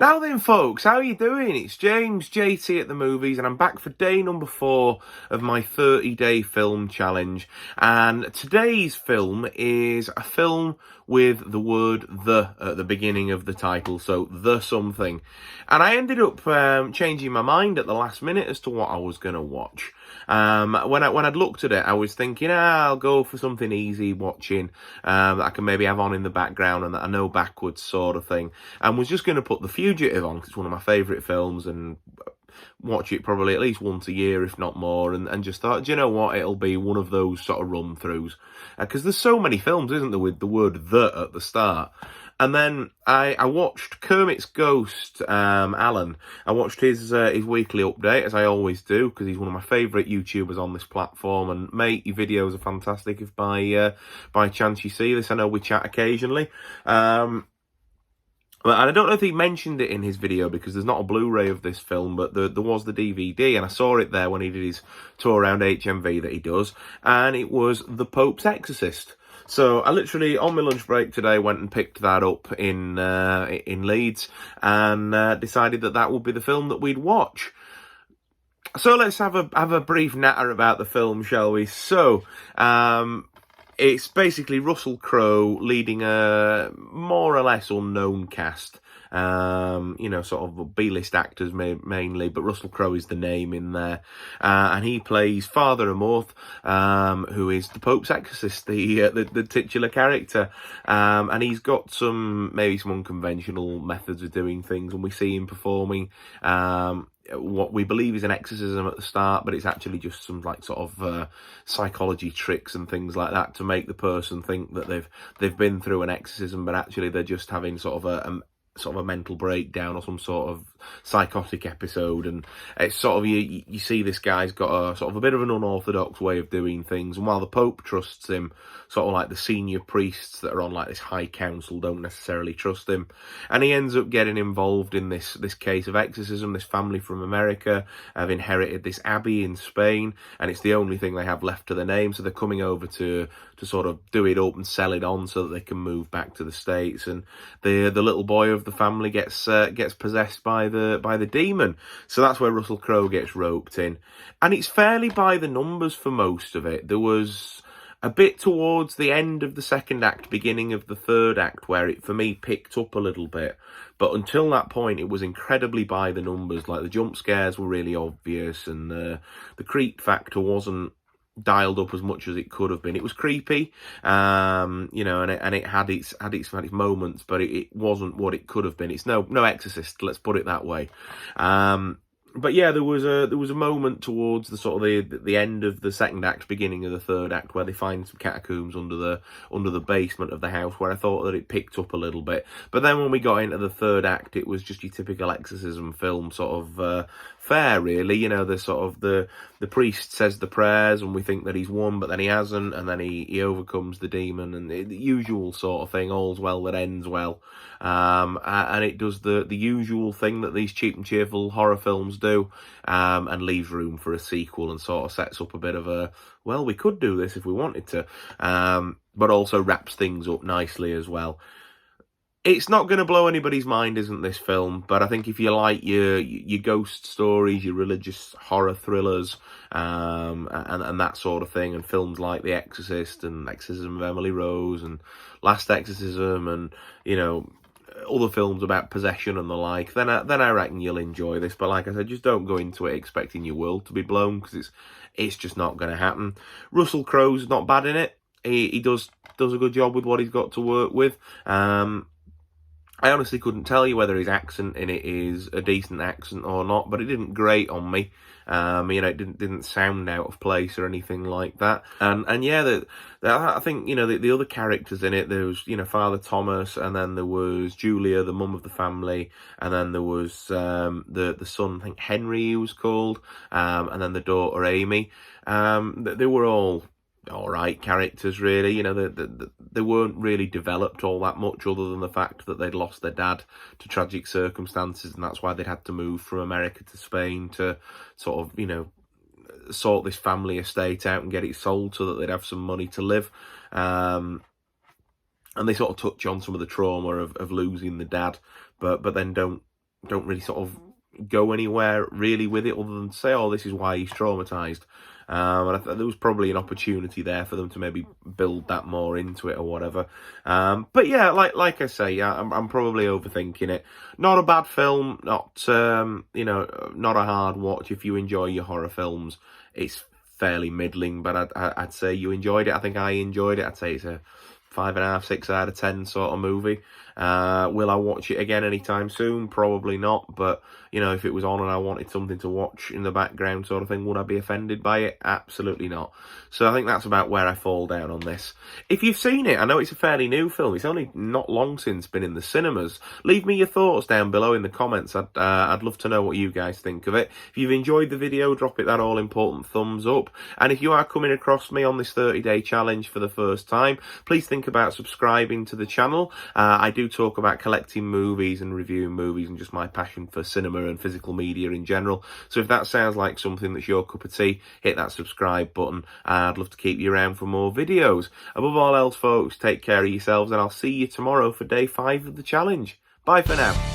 Now then, folks, how are you doing? It's James, JT at the movies, and I'm back for day number 4 of my 30-day film challenge. And today's film is a film with the word "the" at the beginning of the title, so The Something. And I ended up changing my mind at the last minute as to what I was going to watch. When I'd looked at it, I was thinking, I'll go for something easy watching that I can maybe have on in the background and that I know backwards sort of thing. And was just going to put The Fugitive on, because it's one of my favourite films, and watch it probably at least once a year, if not more, and just thought, do you know what, it'll be one of those sort of run-throughs. Because there's so many films, isn't there, with the word "the" at the start. And then I watched Kermit's ghost, Alan. I watched his weekly update, as I always do, because he's one of my favourite YouTubers on this platform. And mate, your videos are fantastic. If by chance you see this, I know we chat occasionally. And I don't know if he mentioned it in his video, because there's not a Blu-ray of this film, but there was the DVD, and I saw it there when he did his tour around HMV that he does, and it was The Pope's Exorcist. So I literally, on my lunch break today, went and picked that up in Leeds, and decided that would be the film that we'd watch. So let's have a brief natter about the film, shall we? So, it's basically Russell Crowe leading a more or less unknown cast. Sort of B-list actors mainly, but Russell Crowe is the name in there. And he plays Father Amorth, who is the Pope's exorcist, the titular character. And he's got maybe some unconventional methods of doing things, and we see him performing what we believe is an exorcism at the start, but it's actually just some sort of psychology tricks and things like that to make the person think that they've been through an exorcism, but actually they're just having sort of a mental breakdown or some sort of psychotic episode. And it's sort of, you see this guy's got a sort of a bit of an unorthodox way of doing things, and while the Pope trusts him, sort of like the senior priests that are on like this high council don't necessarily trust him, and he ends up getting involved in this case of exorcism. This family from America have inherited this abbey in Spain, and it's the only thing they have left to the name, so they're coming over to sort of do it up and sell it on so that they can move back to the States. And the little boy of the family gets possessed by the demon, so that's where Russell Crowe gets roped in, and it's fairly by the numbers for most of it. There was a bit towards the end of the second act, beginning of the third act, where it for me picked up a little bit, but until that point it was incredibly by the numbers. Like, the jump scares were really obvious, and the creep factor wasn't dialed up as much as it could have been. It was creepy, and it had its moments, but it wasn't what it could have been. It's no Exorcist, let's put it that way. But yeah, there was a moment towards the sort of the end of the second act, beginning of the third act, where they find some catacombs under the basement of the house, where I thought that it picked up a little bit. But then when we got into the third act, it was just your typical exorcism film sort of fare, really. The sort of the priest says the prayers, and we think that he's won, but then he hasn't, and then he overcomes the demon, and the usual sort of thing. All's well that ends well. And it does the usual thing that these cheap and cheerful horror films do, and leaves room for a sequel, and sort of sets up a bit of a, well, we could do this if we wanted to, but also wraps things up nicely as well. It's not going to blow anybody's mind, isn't this film? But I think if you like your ghost stories, your religious horror thrillers, and that sort of thing, and films like The Exorcist and Exorcism of Emily Rose and Last Exorcism, and other films about possession and the like, then I reckon you'll enjoy this. But like I said, just don't go into it expecting your world to be blown, because it's just not going to happen. Russell Crowe's not bad in it. He does a good job with what he's got to work with. I honestly couldn't tell you whether his accent in it is a decent accent or not, but it didn't grate on me. It didn't sound out of place or anything like that. And yeah, I think the other characters in it, there was Father Thomas, and then there was Julia, the mum of the family, and then there was the son, I think Henry he was called, and then the daughter Amy. They were all right characters, really. They weren't really developed all that much, other than the fact that they'd lost their dad to tragic circumstances, and that's why they'd had to move from America to Spain to sort of sort this family estate out and get it sold so that they'd have some money to live. And they sort of touch on some of the trauma of losing the dad, but then don't don't really sort of go anywhere really with it other than to say, oh, this is why he's traumatized. And I thought there was probably an opportunity there for them to maybe build that more into it or whatever. But yeah, like I say, yeah, I'm probably overthinking it. Not a bad film, not not a hard watch if you enjoy your horror films. It's fairly middling, but I'd say you enjoyed it. I think I enjoyed it. I'd say it's a 5.5, 6 out of 10 sort of movie. Will I watch it again anytime soon? Probably not, but if it was on and I wanted something to watch in the background sort of thing, would I be offended by it? Absolutely not. So I think that's about where I fall down on this. If you've seen it, I know it's a fairly new film. It's only not long since been in the cinemas. Leave me your thoughts down below in the comments. I'd love to know what you guys think of it. If you've enjoyed the video, drop it that all-important thumbs up. And if you are coming across me on this 30-day challenge for the first time, please think about subscribing to the channel. I do talk about collecting movies and reviewing movies and just my passion for cinema and physical media in general. So if that sounds like something that's your cup of tea, hit that subscribe button. I'd love to keep you around for more videos. Above all else, folks, take care of yourselves, and I'll see you tomorrow for day 5 of the challenge. Bye for now.